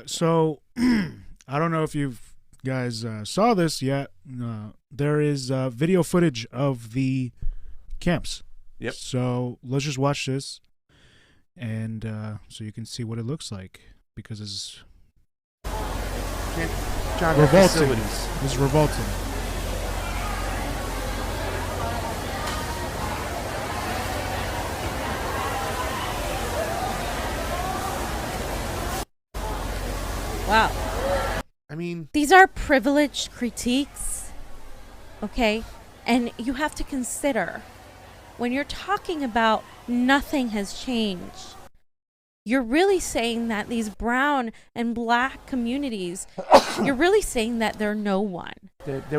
So I don't know if you guys saw this yet. There is video footage of the camps. Yep. So let's just watch this, and so you can see what it looks like, because it's revolting. It's revolting. Wow. I mean, these are privileged critiques, okay? And you have to consider, when you're talking about nothing has changed, you're really saying that these brown and black communities, you're really saying that they're no one.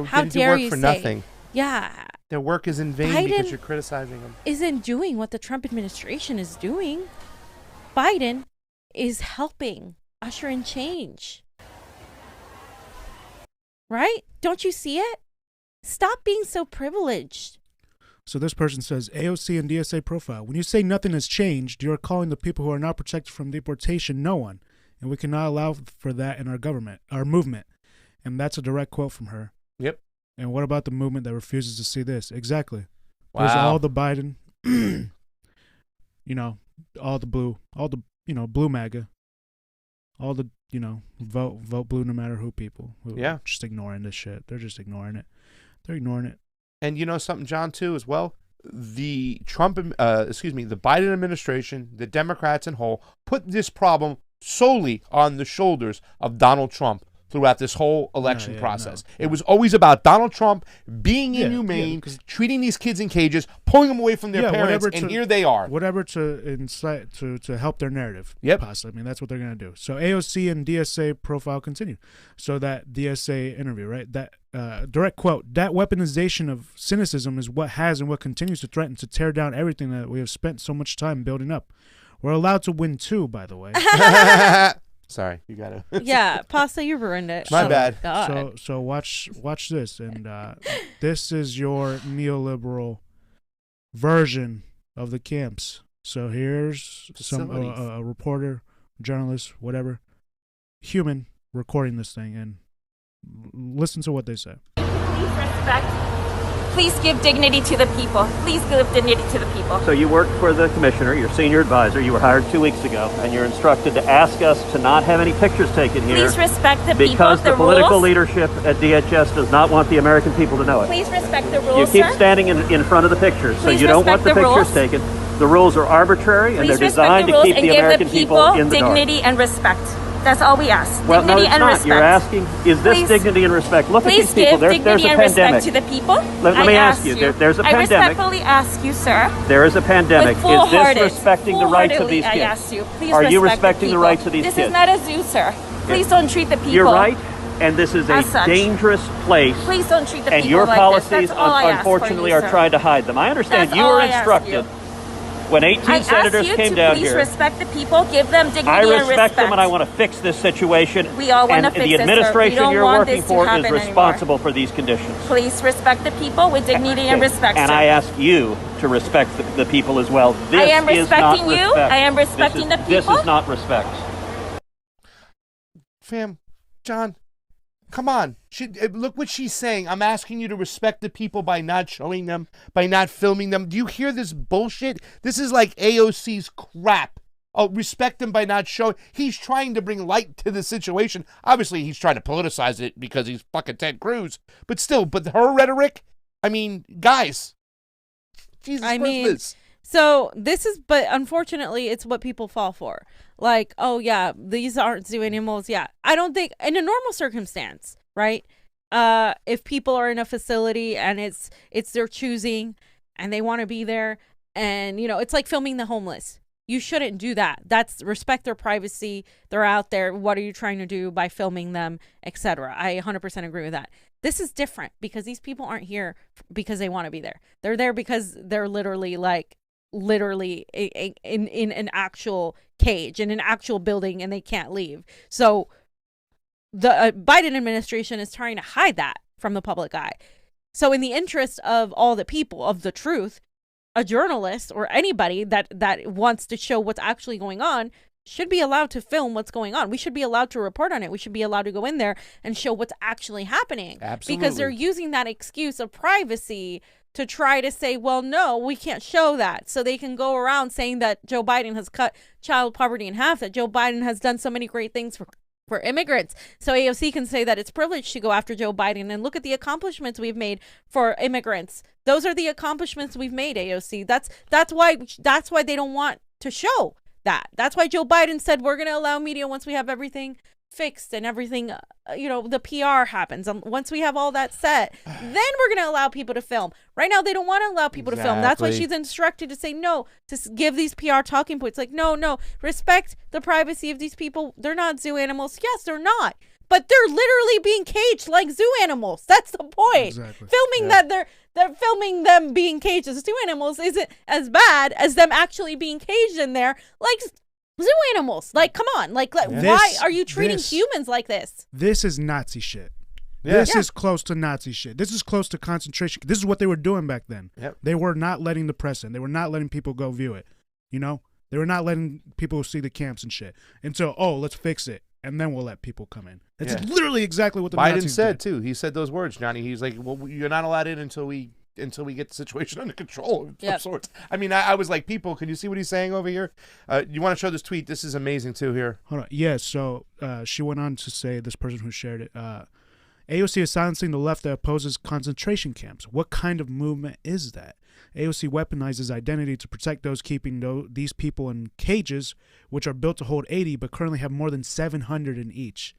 How dare you say nothing? Yeah. Their work is in vain Biden because you're criticizing them. Isn't doing what the Trump administration is doing. Biden is helping usher in change. Right? Don't you see it? Stop being so privileged. So this person says, AOC and DSA profile. When you say nothing has changed, you are calling the people who are not protected from deportation no one. And we cannot allow for that in our government, our movement. And that's a direct quote from her. Yep. And what about the movement that refuses to see this? Exactly. Wow. There's all the Biden, all the blue, blue MAGA. All the, vote blue no matter who people. Who are just ignoring this shit. They're just ignoring it. They're ignoring it. And you know something, John, too, as well? The Biden administration, the Democrats in whole, put this problem solely on the shoulders of Donald Trump throughout this whole election process. It was always about Donald Trump being inhumane, treating these kids in cages, pulling them away from their parents, and here they are. Whatever to incite, to help their narrative. Yep. Possibly. I mean, that's what they're going to do. So AOC and DSA profile continue. So that DSA interview, right? That direct quote, that weaponization of cynicism is what has and what continues to threaten to tear down everything that we have spent so much time building up. We're allowed to win too, by the way. Sorry, you got to. Yeah, Pasta, you ruined it. My bad. God. So watch this, and this is your neoliberal version of the camps. So here's a reporter, journalist, whatever, human recording this thing, and listen to what they say. Please respect. Please give dignity to the people. Please give dignity to the people. So you work for the commissioner, your senior advisor. You were hired 2 weeks ago, and you're instructed to ask us to not have any pictures taken here. Please respect the people, because the rules. Political leadership at DHS does not want the American people to know it. Please respect the rules, You keep sir. standing in front of the pictures, so Please you don't want the respect the pictures rules. taken. The rules are arbitrary, and Please they're respect designed the to rules keep and the give American the people in the dark. dignity and respect. That's all we ask. Well, Dignity no, it's and not. respect. You're asking, is this Please- dignity and respect? Look at Please these people. give There's dignity a and pandemic. respect to the people. Let me ask ask you, there's a pandemic. I respectfully ask you, sir. There is a pandemic. With full-hearted, Is this respecting the rights of these kids? I ask you, please Are you respect respecting the people. rights of these This kids? is not a zoo, sir. Please don't treat the people. You're right, and this is a as such. dangerous place. Please don't treat the And people your like policies, this. That's all I ask for unfortunately, you, are sir. trying to hide them. I understand That's you all were I ask instructed you. when 18 I senators ask you came to down please here. respect the people, give them dignity I and respect them, and I want to fix this situation. We all want to and fix the this, sir. We administration don't you're want working this to for is happen anymore. responsible for these conditions. Please respect the people with dignity and respect, And sir. I ask you to respect the people as well. This I am is not respecting you. respect. I am respecting the This people. is not respect. Fam, John, come on. Look what she's saying. I'm asking you to respect the people by not showing them, by not filming them. Do you hear this bullshit? This is like AOC's crap. Oh, respect them by not showing. He's trying to bring light to the situation. Obviously, he's trying to politicize it because he's fucking Ted Cruz. But still, her rhetoric, I mean, guys. Jesus Christmas. So but unfortunately, it's what people fall for. Like, oh yeah, these aren't zoo animals. Yeah, I don't think in a normal circumstance, right? If people are in a facility and it's their choosing and they want to be there, and it's like filming the homeless. You shouldn't do that. That's respect their privacy. They're out there. What are you trying to do by filming them, etc.? I 100% agree with that. This is different because these people aren't here because they want to be there. They're there because they're literally in an actual cage, in an actual building, and they can't leave. So the Biden administration is trying to hide that from the public eye. So in the interest of all the people, of the truth, a journalist or anybody that wants to show what's actually going on should be allowed to film what's going on. We should be allowed to report on it. We should be allowed to go in there and show what's actually happening. Absolutely. Because they're using that excuse of privacy to try to say, well, no, we can't show that. So they can go around saying that Joe Biden has cut child poverty in half, that Joe Biden has done so many great things for immigrants. So AOC can say that it's privileged to go after Joe Biden and look at the accomplishments we've made for immigrants. Those are the accomplishments we've made, AOC. That's why they don't want to show that. That's why Joe Biden said we're going to allow media once we have everything fixed and everything, the PR happens. Once we have all that set, then we're going to allow people to film. Right now, they don't want to allow people to film. That's why she's instructed to say no, to give these PR talking points. Like, no, respect the privacy of these people. They're not zoo animals. Yes, they're not. But they're literally being caged like zoo animals. That's the point. Exactly. Filming that they're filming them being caged as zoo animals isn't as bad as them actually being caged in there like zoo animals. Like, come on. Like why are you treating humans like this? This is Nazi shit. Yeah. This is close to Nazi shit. This is close to concentration. This is what they were doing back then. Yep. They were not letting the press in. They were not letting people go view it. They were not letting people see the camps and shit. And so, let's fix it, and then we'll let people come in. It's literally exactly what the Biden Nazis said did. too. He said those words, Johnny. He's like, well, you're not allowed in until we get the situation under control of some sorts. I mean, I was like, people, can you see what he's saying over here? You want to show this tweet? This is amazing too here. Hold on. Yeah, so she went on to say, this person who shared it, AOC is silencing the left that opposes concentration camps. What kind of movement is that? AOC weaponizes identity to protect those keeping these people in cages, which are built to hold 80, but currently have more than 700 in each.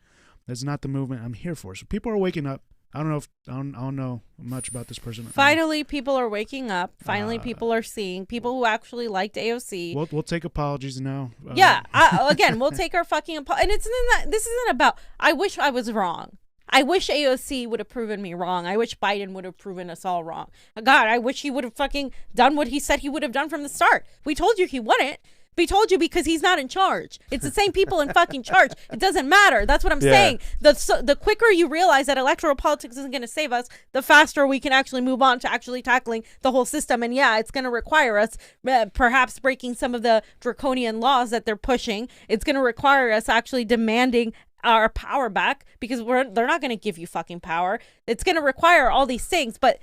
That's not the movement I'm here for. So people are waking up. I don't know much about this person. Finally, people are waking up. Finally, people are seeing people who actually liked AOC. We'll take apologies now. Again, we'll take our fucking apologies. And this isn't about. I wish I was wrong. I wish AOC would have proven me wrong. I wish Biden would have proven us all wrong. God, I wish he would have fucking done what he said he would have done from the start. We told you he wouldn't. We told you because he's not in charge. It's the same people in fucking charge. It doesn't matter. That's what I'm saying. The quicker you realize that electoral politics isn't going to save us, the faster we can actually move on to actually tackling the whole system. And it's going to require us perhaps breaking some of the draconian laws that they're pushing. It's going to require us actually demanding our power back because they're not going to give you fucking power. It's going to require all these things, but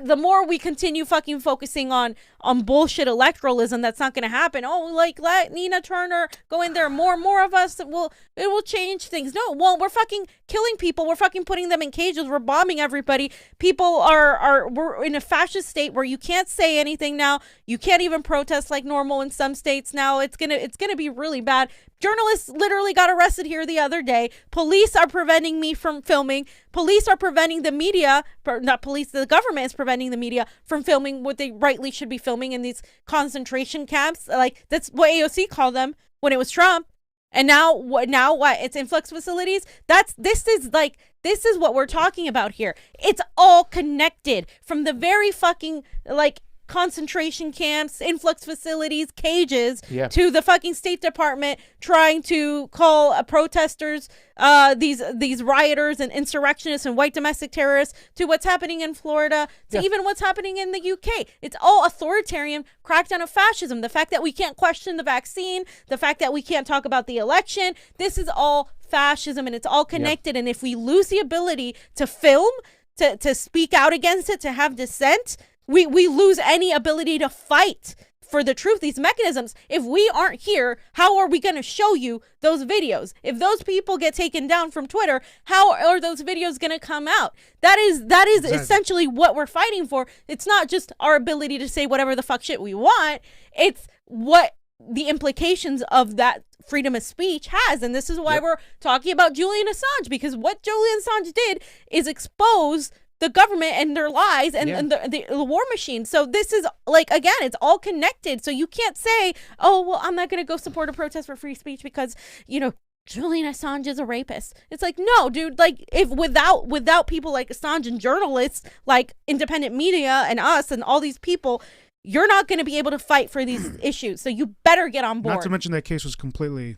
the more we continue fucking focusing on bullshit electoralism, that's not going to happen. Let Nina Turner go in there. More of us, it will change things. No, well, we're fucking killing people. We're fucking putting them in cages. We're bombing everybody. People we're in a fascist state where you can't say anything now. You can't even protest like normal in some states now. It's gonna be really bad. Journalists literally got arrested here the other day. Police are preventing me from filming. Police are preventing the media, not police, the government is preventing the media from filming what they rightly should be filming in these concentration camps. Like, that's what AOC called them when it was Trump. And now what? It's influx facilities. This is what we're talking about here. It's all connected from the very fucking concentration camps, influx facilities, cages, to the fucking State Department trying to call protesters these rioters and insurrectionists and white domestic terrorists, to what's happening in Florida, to even what's happening in the UK. It's all authoritarian crackdown of fascism. The fact that we can't question the vaccine, the fact that we can't talk about the election, this is all fascism, and it's all connected. And if we lose the ability to film, to speak out against it, to have dissent, we lose any ability to fight for the truth. These mechanisms, if we aren't here, how are we going to show you those videos? If those people get taken down from Twitter, how are those videos going to come out? That is exactly. Essentially what we're fighting for. It's not just our ability to say whatever the fuck shit we want. It's what the implications of that freedom of speech has. And this is why we're talking about Julian Assange, because what Julian Assange did is expose the government and their lies and the war machine. So this is again, it's all connected. So you can't say, oh, well, I'm not going to go support a protest for free speech because, Julian Assange is a rapist. It's like, no, dude, if without people like Assange and journalists like independent media and us and all these people, you're not going to be able to fight for these issues. So you better get on board. Not to mention that case was completely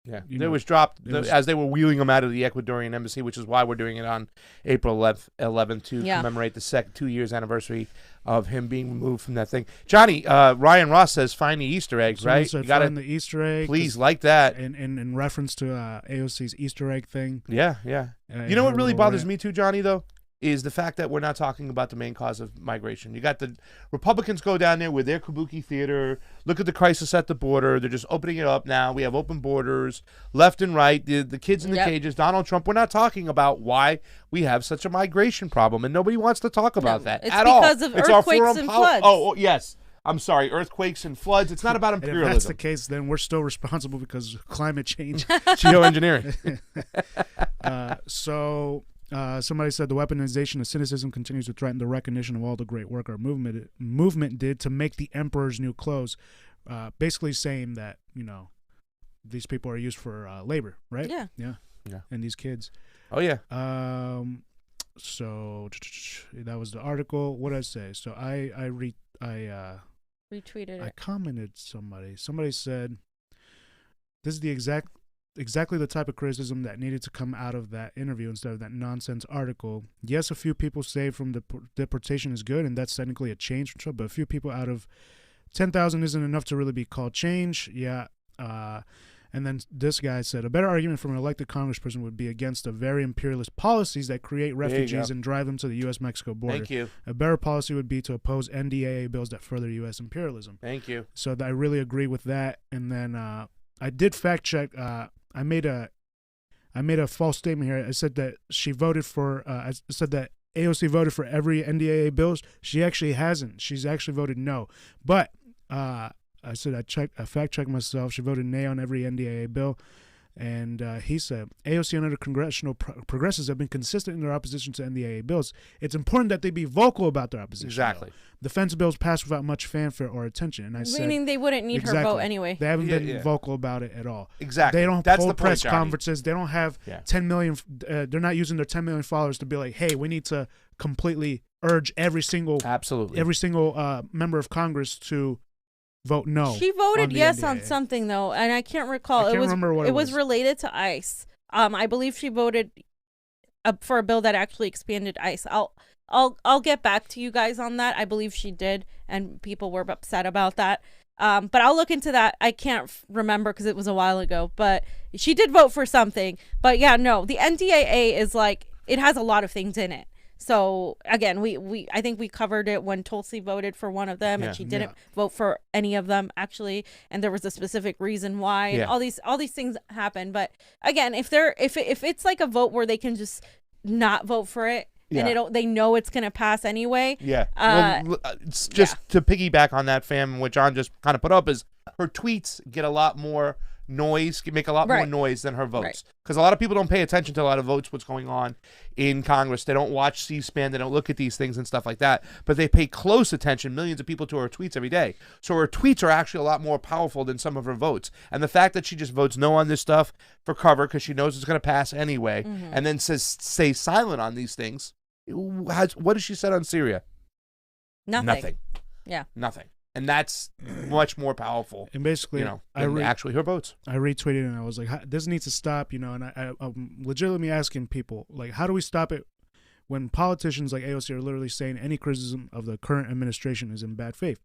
Yeah, You it know, was dropped it was- as they were wheeling them out of the Ecuadorian embassy, which is why we're doing it on April 11th to commemorate the 2 years anniversary of him being removed from that thing. Johnny, Ryan Ross says find the Easter eggs, Someone right? said You gotta find the Easter egg. please like that. In reference to AOC's Easter egg thing. Yeah. You know what really bothers me too, Johnny, though, is the fact that we're not talking about the main cause of migration. You got the Republicans go down there with their kabuki theater. Look at the crisis at the border. They're just opening it up now. We have open borders, left and right. The kids in the cages, Donald Trump. We're not talking about why we have such a migration problem, and nobody wants to talk about that it's at all. because of It's our earthquakes foreign and poli- floods. Oh, yes. I'm sorry, earthquakes and floods. It's not about And if imperialism. that's the case, then we're still responsible because of climate change. Geoengineering. Somebody said the weaponization of cynicism continues to threaten the recognition of all the great work our movement did to make the emperor's new clothes. Basically saying that, these people are used for labor, right? Yeah. And these kids. Oh, yeah. So that was the article. What did I say? So I Retweeted I it. commented somebody said this is the exactly the type of criticism that needed to come out of that interview instead of that nonsense article. Yes, a few people saved from deportation is good, and that's technically a change, but a few people out of 10,000 isn't enough to really be called change. Yeah. And then this guy said, a better argument from an elected congressperson would be against the very imperialist policies that create refugees and drive them to the U.S.-Mexico border. Thank you. A better policy would be to oppose NDAA bills that further U.S. imperialism. Thank you. So I really agree with that. And then I did fact check. I made a false statement here. I said that she voted for. I said that AOC voted for every NDAA bills. She actually hasn't. She's actually voted no. But I said I fact checked myself. She voted nay on every NDAA bill. And he said, AOC and other congressional progressives have been consistent in their opposition to NDAA bills. It's important that they be vocal about their opposition. Exactly. Though. Defense bills pass without much fanfare or attention. And I said, Meaning they wouldn't need her vote anyway. They haven't been vocal about it at all. Exactly. They don't That's hold the press point, Johnny. conferences. They don't have 10 million. They're not using their 10 million followers to be like, hey, we need to completely urge every single member of Congress to vote no. She voted yes NDAA. on something though, and I can't recall. I can't remember what it was. It was related to ICE. I believe she voted for a bill that actually expanded ICE. I'll get back to you guys on that. I believe she did, and people were upset about that. But I'll look into that. I can't remember because it was a while ago. But she did vote for something. But yeah, no, the NDAA is like, it has a lot of things in it. So again, I think we covered it when Tulsi voted for one of them, and she didn't vote for any of them actually, and there was a specific reason why. And all these things happen. But again, if it's like a vote where they can just not vote for it, and they know it's gonna pass anyway. Yeah. It's just to piggyback on that, fam. What John just kind of put up is her tweets get a lot more noise, make a lot more noise than her votes, because a lot of people don't pay attention to a lot of votes, what's going on in Congress. They don't watch C-SPAN, they don't look at these things and stuff like that, but they pay close attention, millions of people, to her tweets every day. So her tweets are actually a lot more powerful than some of her votes, and the fact that she just votes no on this stuff for cover because she knows it's going to pass anyway, and then stay silent on these things. What has she said on Syria? Nothing. Yeah. Nothing. And that's much more powerful. And basically, than actually her votes. I retweeted and I was like, this needs to stop, and I'm legitimately asking people, like, how do we stop it when politicians like AOC are literally saying any criticism of the current administration is in bad faith?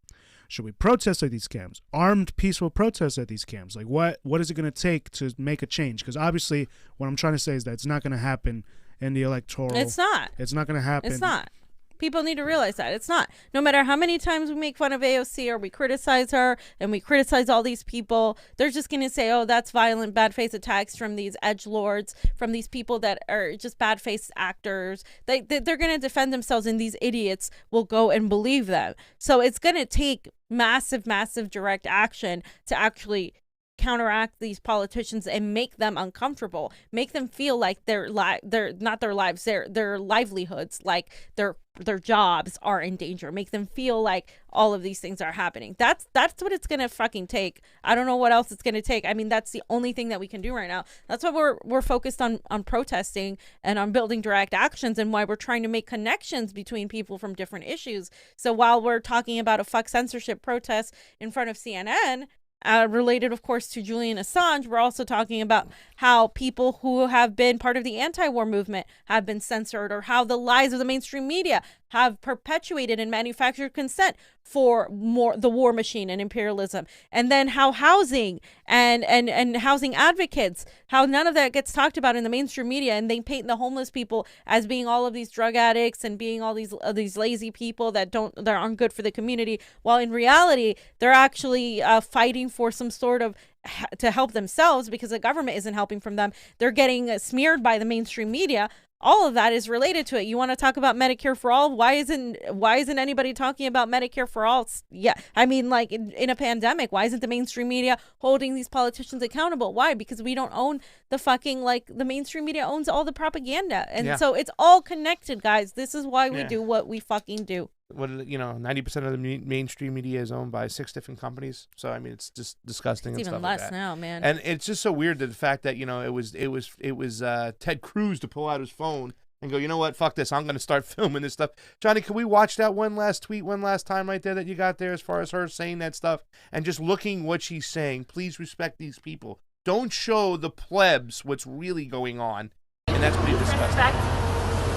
Should we protest at these camps? Armed, peaceful protests at these camps? Like, what is it going to take to make a change? Because obviously, what I'm trying to say is that it's not going to happen in the electoral. It's not. It's not going to happen. It's not. People need to realize that it's not. No matter how many times we make fun of AOC or we criticize her and we criticize all these people, they're just going to say, oh, that's violent, bad face attacks from these edgelords, from these people that are just bad face actors. They're going to defend themselves, and these idiots will go and believe them. So it's going to take massive, massive direct action to actually counteract these politicians and make them uncomfortable, make them feel like they're not their lives, their livelihoods, like their jobs are in danger, make them feel like all of these things are happening. That's what it's gonna fucking take. I don't know what else it's gonna take. I mean, that's the only thing that we can do right now. That's why we're focused on protesting and on building direct actions, and why we're trying to make connections between people from different issues. So while we're talking about a fuck censorship protest in front of CNN, related, of course, to Julian Assange, we're also talking about how people who have been part of the anti-war movement have been censored, or how the lies of the mainstream media have perpetuated and manufactured consent for the war machine and imperialism. And then how housing and housing advocates, how none of that gets talked about in the mainstream media, and they paint the homeless people as being all of these drug addicts and being all these lazy people that aren't good for the community, while in reality they're actually fighting for some sort of to help themselves because the government isn't helping from them. They're getting smeared by the mainstream media. All of that is related to it. You want to talk about Medicare for all? Why isn't anybody talking about Medicare for all? Yeah, I mean, like in a pandemic, why isn't the mainstream media holding these politicians accountable? Why? Because we don't own the fucking, like, the mainstream media owns all the propaganda, and so it's all connected, guys. This is why we do what we fucking do. 90% of the mainstream media is owned by 6 different companies. So I mean, it's just disgusting. It's and even stuff less like that. now, man. And it's just so weird that the fact that it was Ted Cruz to pull out his phone and go, you know what, fuck this, I'm going to start filming this stuff. Johnny, can we watch that one last time right there that you got there, as far as her saying that stuff and just looking what she's saying? Please respect these people. Don't show the plebs what's really going on, and that's pretty disgusting.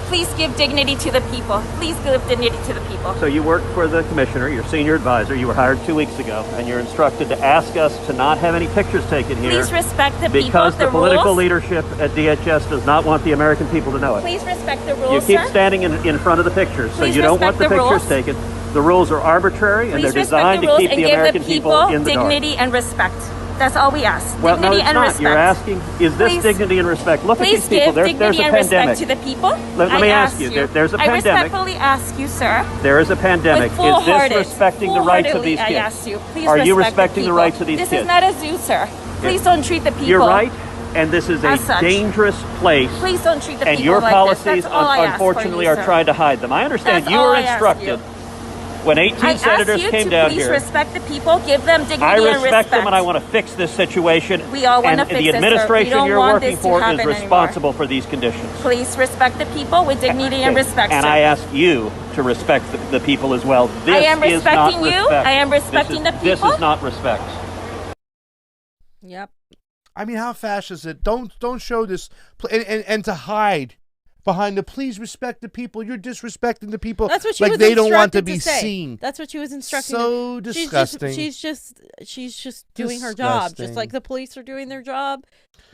Please give dignity to the people. Please give dignity to the people. So you work for the commissioner, your senior advisor. You were hired 2 weeks ago, and you're instructed to ask us to not have any pictures taken here. Please respect the people, because the political rules. leadership at DHS does not want the American people to know it. Please respect the rules, You keep sir. standing in front of the pictures, so Please you don't want the respect the pictures rules. taken. The rules are arbitrary, and Please they're respect designed the to rules keep and the give American the people in the dignity dark. and respect. That's all we ask. Well, dignity no, it's and not. respect. You're asking, is this Please- dignity and respect? Look at Please these people. give There's dignity a and respect pandemic. to the people. Let me I ask you, there's a I pandemic. respectfully ask you, sir. There is a pandemic. With Is this respecting the rights of these I kids? ask you. Please Are you respect respecting the people. rights of these This kids? is not a zoo, sir. Please don't treat the people. You're right, and this is a As such. dangerous place. Please don't treat the And people your like policies, this. That's all I ask for unfortunately, you, are sir. trying to hide them. I understand That's you all were I ask instructed you. when 18 I senators ask you came to down please here. respect the people, give them dignity I and respect them, and I respect. want to fix this situation. We all want to and fix the this, sir. We administration don't you're want working this to for is happen anymore. responsible for these conditions. Please respect the people with dignity and Okay. respect, And sir. I ask you to respect the people as well. This I am is not respecting you. respect. I am respecting the This people. is not respect. Yep. I mean, how fast is it? Don't show this and to hide behind the please respect the people. You're disrespecting the people. That's what she like was they don't want to instructed be say. seen. That's what she was instructing. So disgusting. She's just doing her job, just Disgusting. like the police are doing their job.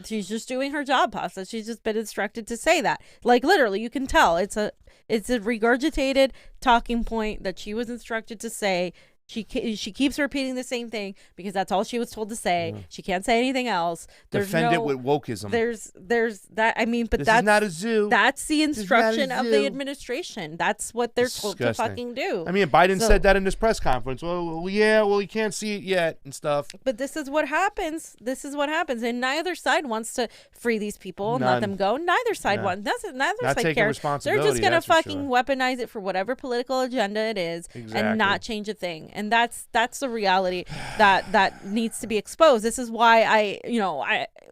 She's just doing her job, Pasta. She's just been instructed to say that. Like literally, you can tell it's a regurgitated talking point that she was instructed to say. She keeps repeating the same thing because that's all she was told to say. She can't say anything else. Defend it with wokeism. There's that. I mean, but This that's is not a zoo. That's the This is not a instruction of the zoo. administration. That's what they're told to Disgusting. fucking do. I mean, Biden So- said that in his press conference. Well, you can't see it yet and stuff. But this is what happens. This is what happens, and neither side wants to free these people and None. let them go. Neither side No. wants. Neither Not side taking cares. They're responsibility, just gonna that's for fucking sure. weaponize it for whatever political agenda it is, Exactly. and not change a thing. And that's the reality that needs to be exposed. This is why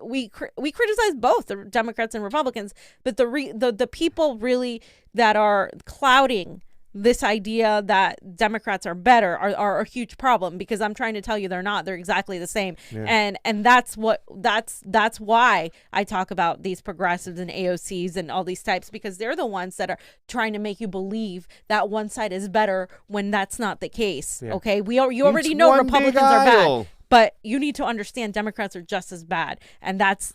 we criticize both the Democrats and Republicans, but the people really that are clouding this idea that Democrats are better are a huge problem, because I'm trying to tell you they're not. They're exactly the same. Yeah. And that's why I talk about these progressives and AOCs and all these types, because they're the ones that are trying to make you believe that one side is better when that's not the case. Yeah. Okay, you already It's know one big Republicans are bad. aisle. But you need to understand Democrats are just as bad. And that's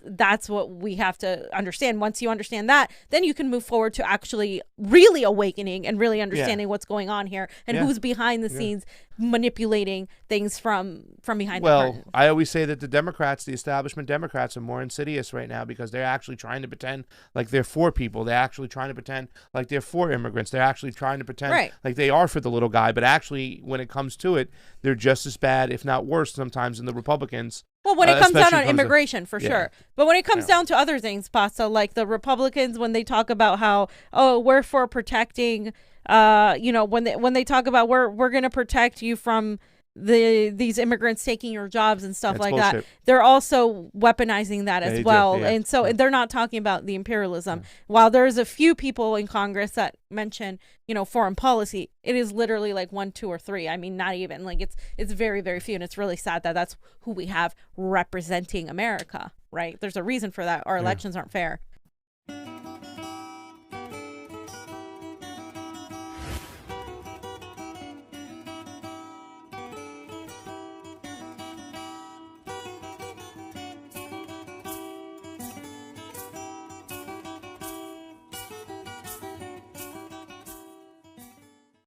what we have to understand. Once you understand that, then you can move forward to actually really awakening and really understanding what's going on here and Yeah. who's behind the scenes manipulating things from behind the Well, curtain. I always say that the establishment Democrats are more insidious right now because they're actually trying to pretend like they're for people. They're actually trying to pretend like they're for immigrants. They're actually trying to pretend Right. like they are for the little guy. But actually, when it comes to it, they're just as bad, if not worse, sometimes than the Republicans. Well, when it comes down especially on comes to- immigration, for Yeah. sure. But when it comes down to other things, Pasta, like the Republicans, when they talk about how, we're for protecting, when they talk about we're going to protect you from these immigrants taking your jobs and stuff That's like bullshit. that. They're also weaponizing that as They do, well. yeah. And so they're not talking about the imperialism. While there's a few people in Congress that mention, foreign policy, it is literally like 1, 2, or 3. I mean, not even like it's very, very few. And it's really sad that that's who we have representing America, right? There's a reason for that. Our elections aren't fair.